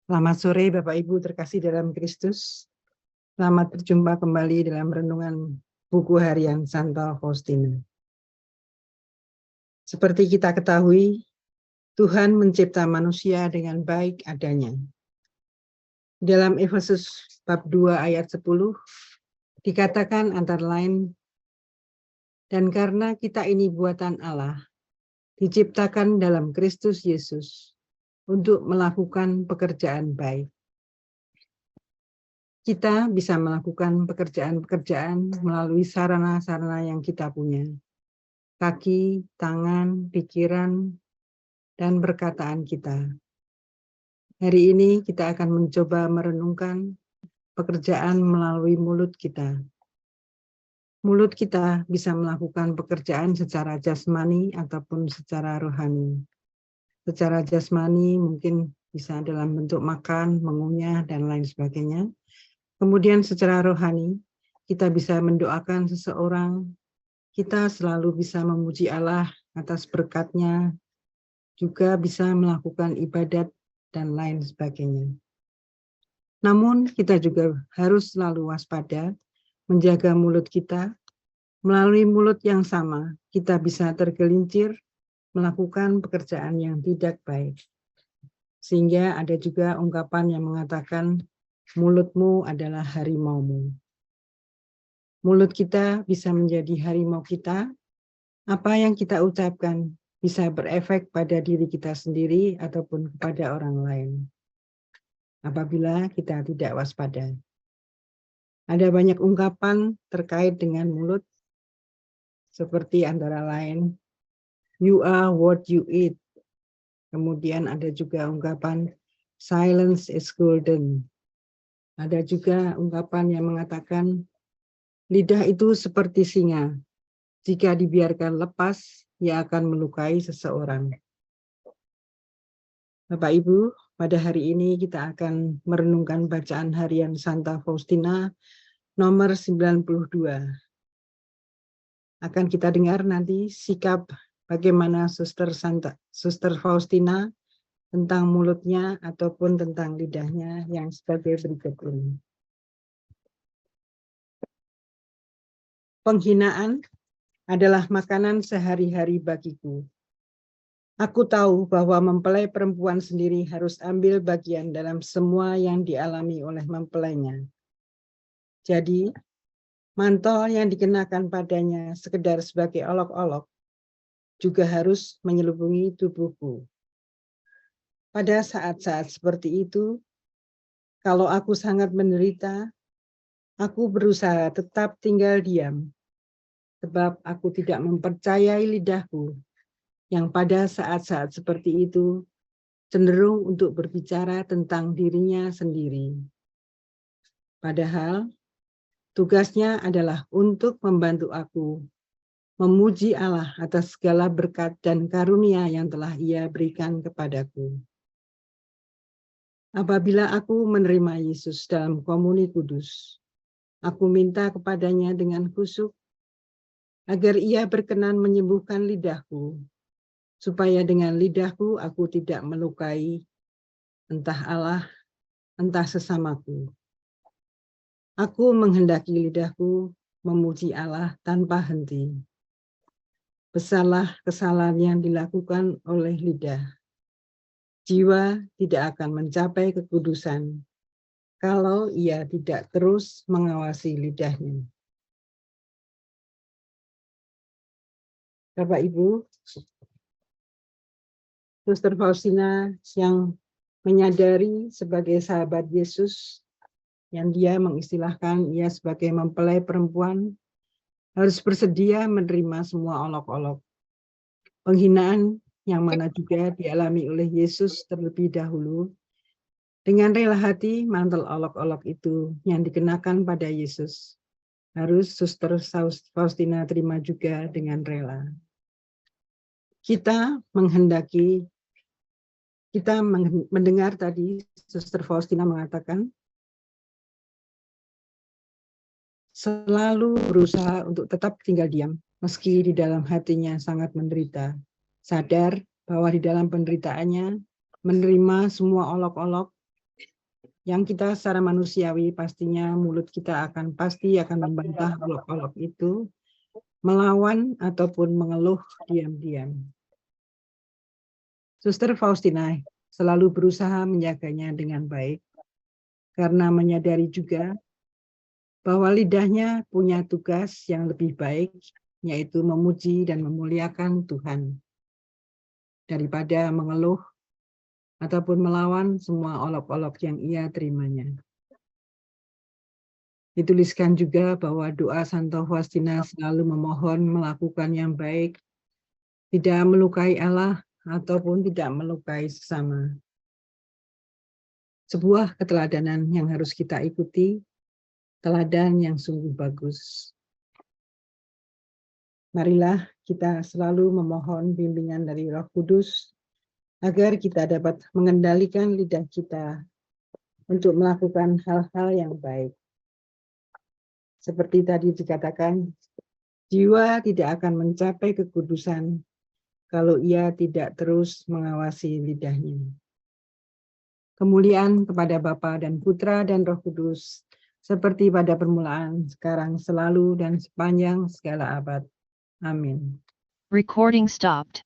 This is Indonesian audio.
Selamat sore Bapak Ibu terkasih dalam Kristus. Selamat berjumpa kembali dalam renungan buku harian Santa Faustina. Seperti kita ketahui, Tuhan mencipta manusia dengan baik adanya. Dalam Efesus bab 2 ayat 10 dikatakan antara lain, dan karena kita ini buatan Allah, diciptakan dalam Kristus Yesus untuk melakukan pekerjaan baik. Kita bisa melakukan pekerjaan-pekerjaan melalui sarana-sarana yang kita punya. Kaki, tangan, pikiran, dan perkataan kita. Hari ini kita akan mencoba merenungkan pekerjaan melalui mulut kita. Mulut kita bisa melakukan pekerjaan secara jasmani ataupun secara rohani. Secara jasmani mungkin bisa dalam bentuk makan, mengunyah, dan lain sebagainya. Kemudian secara rohani, kita bisa mendoakan seseorang, kita selalu bisa memuji Allah atas berkat-Nya, juga bisa melakukan ibadat, dan lain sebagainya. Namun kita juga harus selalu waspada, menjaga mulut kita. Melalui mulut yang sama, kita bisa tergelincir melakukan pekerjaan yang tidak baik. Sehingga ada juga ungkapan yang mengatakan, mulutmu adalah harimaumu. Mulut kita bisa menjadi harimau kita. Apa yang kita ucapkan bisa berefek pada diri kita sendiri ataupun kepada orang lain. Apabila kita tidak waspada. Ada banyak ungkapan terkait dengan mulut, seperti antara lain, you are what you eat. Kemudian ada juga ungkapan, silence is golden. Ada juga ungkapan yang mengatakan, lidah itu seperti singa. Jika dibiarkan lepas, ia akan melukai seseorang. Bapak Ibu, pada hari ini kita akan merenungkan bacaan harian Santa Faustina nomor 92. Akan kita dengar nanti sikap bagaimana Suster Faustina tentang mulutnya ataupun tentang lidahnya yang sebagai berikut ini. Penghinaan adalah makanan sehari-hari bagiku. Aku tahu bahwa mempelai perempuan sendiri harus ambil bagian dalam semua yang dialami oleh mempelainya. Jadi, mantel yang dikenakan padanya sekedar sebagai olok-olok juga harus menyelubungi tubuhku. Pada saat-saat seperti itu, kalau aku sangat menderita, aku berusaha tetap tinggal diam, sebab aku tidak mempercayai lidahku yang pada saat-saat seperti itu cenderung untuk berbicara tentang dirinya sendiri. Padahal, tugasnya adalah untuk membantu aku memuji Allah atas segala berkat dan karunia yang telah Ia berikan kepadaku. Apabila aku menerima Yesus dalam komuni kudus, aku minta kepadanya dengan khusyuk agar Ia berkenan menyembuhkan lidahku, supaya dengan lidahku aku tidak melukai entah Allah, entah sesamaku. Aku menghendaki lidahku memuji Allah tanpa henti. Besarlah kesalahan yang dilakukan oleh lidah. Jiwa tidak akan mencapai kekudusan kalau ia tidak terus mengawasi lidahnya. Bapak Ibu, Suster Faustina yang menyadari sebagai sahabat Yesus, yang dia mengistilahkan ia sebagai mempelai perempuan, harus bersedia menerima semua olok-olok. Penghinaan yang mana juga dialami oleh Yesus terlebih dahulu. Dengan rela hati, mantel olok-olok itu yang dikenakan pada Yesus harus Suster Faustina terima juga dengan rela. Kita mendengar tadi Suster Faustina mengatakan, selalu berusaha untuk tetap tinggal diam, meski di dalam hatinya sangat menderita. Sadar bahwa di dalam penderitaannya, menerima semua olok-olok, Yang kita secara manusiawi pastinya mulut kita pasti akan membantah olok-olok itu, melawan ataupun mengeluh diam-diam. Suster Faustina selalu berusaha menjaganya dengan baik, karena menyadari juga bahwa lidahnya punya tugas yang lebih baik, yaitu memuji dan memuliakan Tuhan, daripada mengeluh ataupun melawan semua olok-olok yang ia terimanya. Dituliskan juga bahwa doa Santo Faustina selalu memohon melakukan yang baik, tidak melukai Allah ataupun tidak melukai sesama. Sebuah keteladanan yang harus kita ikuti, teladan yang sungguh bagus. Marilah kita selalu memohon bimbingan dari Roh Kudus, agar kita dapat mengendalikan lidah kita untuk melakukan hal-hal yang baik. Seperti tadi dikatakan, jiwa tidak akan mencapai kekudusan kalau ia tidak terus mengawasi lidahnya. Kemuliaan kepada Bapa dan Putra dan Roh Kudus, seperti pada permulaan, sekarang, selalu, dan sepanjang segala abad. Amin. Recording stopped.